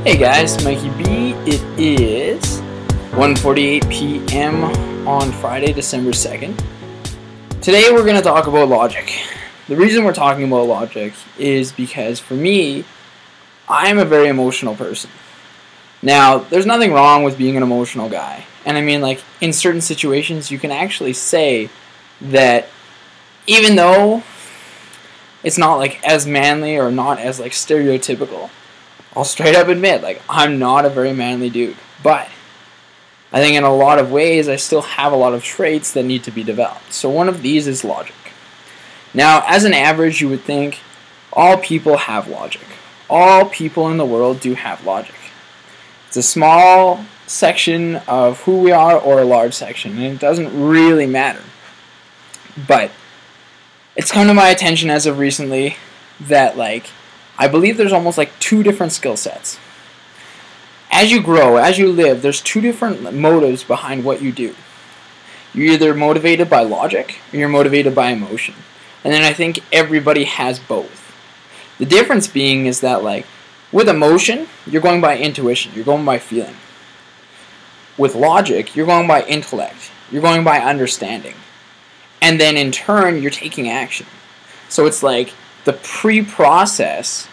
Hey guys, Mikey B. It is 1:48 p.m. on Friday, December 2nd. Today we're going to talk about logic. The reason we're talking about logic is because for me, I'm a very emotional person. Now, there's nothing wrong with being an emotional guy. And I mean, like, in certain situations, you can actually say that even though it's not like as manly or not as like stereotypical, I'll straight up admit, like, I'm not a very manly dude. But I think in a lot of ways, I still have a lot of traits that need to be developed. So one of these is logic. Now, as an average, you would think all people have logic. All people in the world do have logic. It's a small section of who we are or a large section, and it doesn't really matter. But it's come to my attention as of recently that, like, I believe there's almost like two different skill sets. As you grow, as you live, there's two different motives behind what you do. You're either motivated by logic or you're motivated by emotion. And then I think everybody has both. The difference being is that, like, with emotion, you're going by intuition, you're going by feeling. With logic, you're going by intellect, you're going by understanding. And then in turn, you're taking action. So it's like the pre-process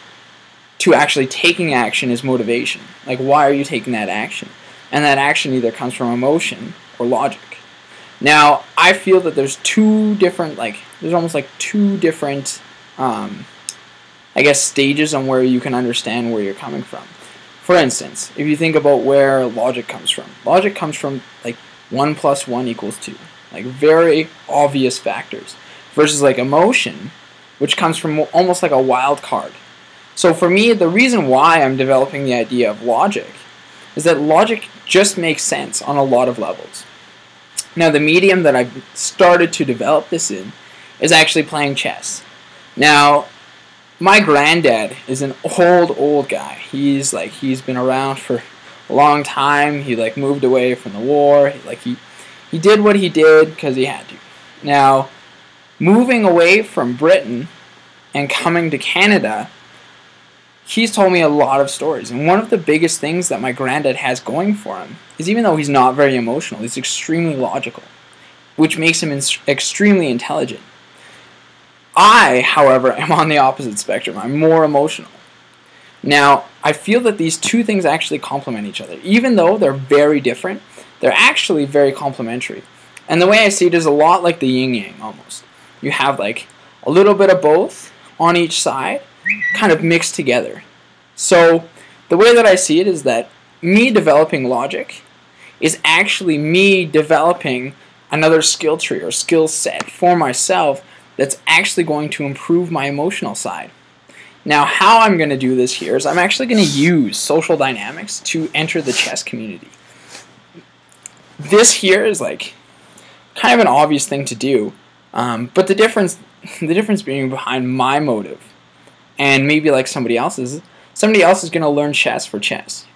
to actually taking action is motivation. Like, why are you taking that action? And that action either comes from emotion or logic. Now, I feel that there's two different, like, there's almost like two different, I guess, stages on where you can understand where you're coming from. For instance, if you think about where logic comes from like 1 + 1 = 2. Like, very obvious factors. Versus like emotion, which comes from almost like a wild card. So for me, the reason why I'm developing the idea of logic is that logic just makes sense on a lot of levels. Now, the medium that I've started to develop this in is actually playing chess. Now, my granddad is an old guy. He's been around for a long time. He like moved away from the war. He did what he did because he had to. Now, moving away from Britain and coming to Canada, he's told me a lot of stories. And one of the biggest things that my granddad has going for him is, even though he's not very emotional, he's extremely logical, which makes him extremely intelligent. I, however, am on the opposite spectrum. I'm more emotional. Now, I feel that these two things actually complement each other. Even though they're very different, they're actually very complementary. And the way I see it is a lot like the yin-yang almost. You have like a little bit of both on each side, kind of mixed together. So the way that I see it is that me developing logic is actually me developing another skill tree or skill set for myself that's actually going to improve my emotional side. Now, how I'm going to do this here is I'm actually going to use social dynamics to enter the chess community. This here is like kind of an obvious thing to do, but the difference being behind my motive and maybe like somebody else is going to learn chess for chess.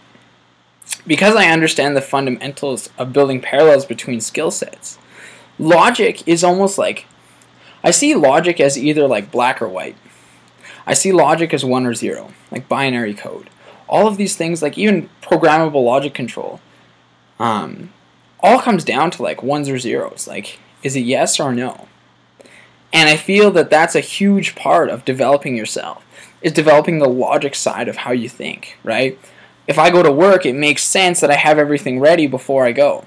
Because I understand the fundamentals of building parallels between skill sets, logic is almost like, I see logic as either like black or white. I see logic as 1 or 0, like binary code. All of these things, like even programmable logic control, all comes down to like 1s or 0s. Like, is it yes or no? And I feel that that's a huge part of developing yourself, is developing the logic side of how you think, right? If I go to work, it makes sense that I have everything ready before I go.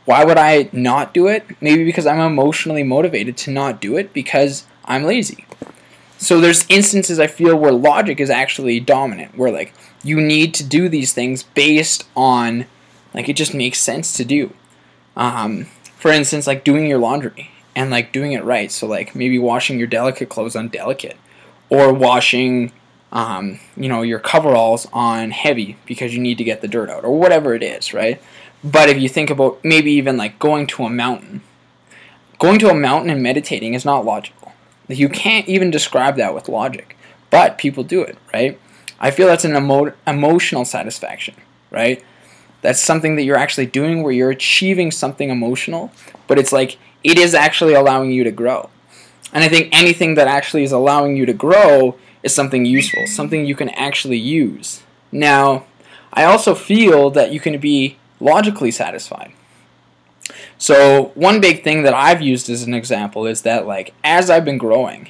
Why would I not do it? Maybe because I'm emotionally motivated to not do it because I'm lazy. So there's instances I feel where logic is actually dominant, where like you need to do these things based on, like, it just makes sense to do. For instance, like doing your laundry and like doing it right. So like maybe washing your delicate clothes on delicate, or washing your coveralls on heavy because you need to get the dirt out, or whatever it is, right? But if you think about maybe even like going to a mountain and meditating is not logical. You can't even describe that with logic, but people do it, right? I feel that's an emotional satisfaction, right? That's something that you're actually doing where you're achieving something emotional, but it's like it is actually allowing you to grow. And I think anything that actually is allowing you to grow is something useful, something you can actually use. Now, I also feel that you can be logically satisfied. So one big thing that I've used as an example is that, like, as I've been growing,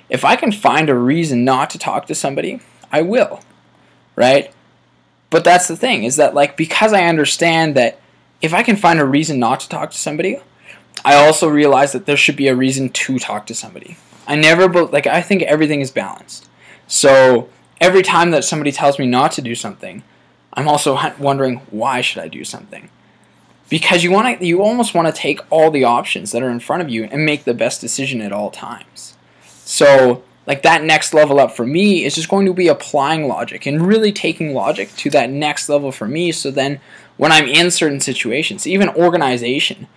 if I can find a reason not to talk to somebody, I will, right? But that's the thing, is that, like, because I understand that if I can find a reason not to talk to somebody, I also realize that there should be a reason to talk to somebody. I think everything is balanced. So every time that somebody tells me not to do something, I'm also wondering, why should I do something? Because you almost want to take all the options that are in front of you and make the best decision at all times. So, like, that next level up for me is just going to be applying logic and really taking logic to that next level for me, so then when I'm in certain situations, even organization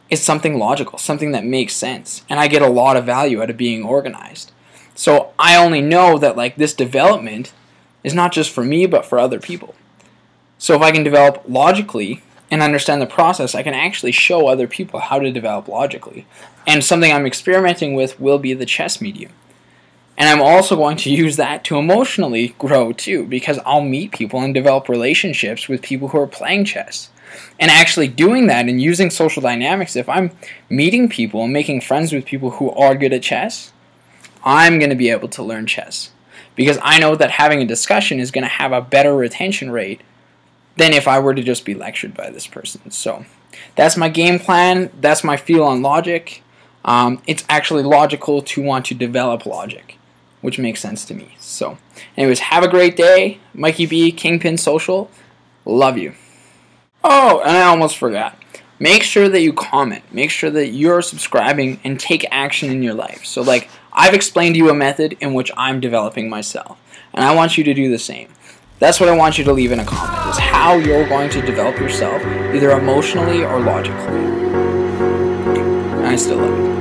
is something logical, something that makes sense, and I get a lot of value out of being organized. So I only know that, like, this development is not just for me but for other people. So if I can develop logically and understand the process, I can actually show other people how to develop logically. And something I'm experimenting with will be the chess medium. And I'm also going to use that to emotionally grow too, because I'll meet people and develop relationships with people who are playing chess. And actually doing that and using social dynamics, if I'm meeting people and making friends with people who are good at chess, I'm going to be able to learn chess. Because I know that having a discussion is going to have a better retention rate than if I were to just be lectured by this person. So that's my game plan. That's my feel on logic. It's actually logical to want to develop logic, which makes sense to me. So anyways, have a great day. Mikey B, Kingpin Social. Love you. Oh, and I almost forgot. Make sure that you comment. Make sure that you're subscribing and take action in your life. So, like, I've explained to you a method in which I'm developing myself, and I want you to do the same. That's what I want you to leave in a comment, is how you're going to develop yourself, either emotionally or logically. And I still love you.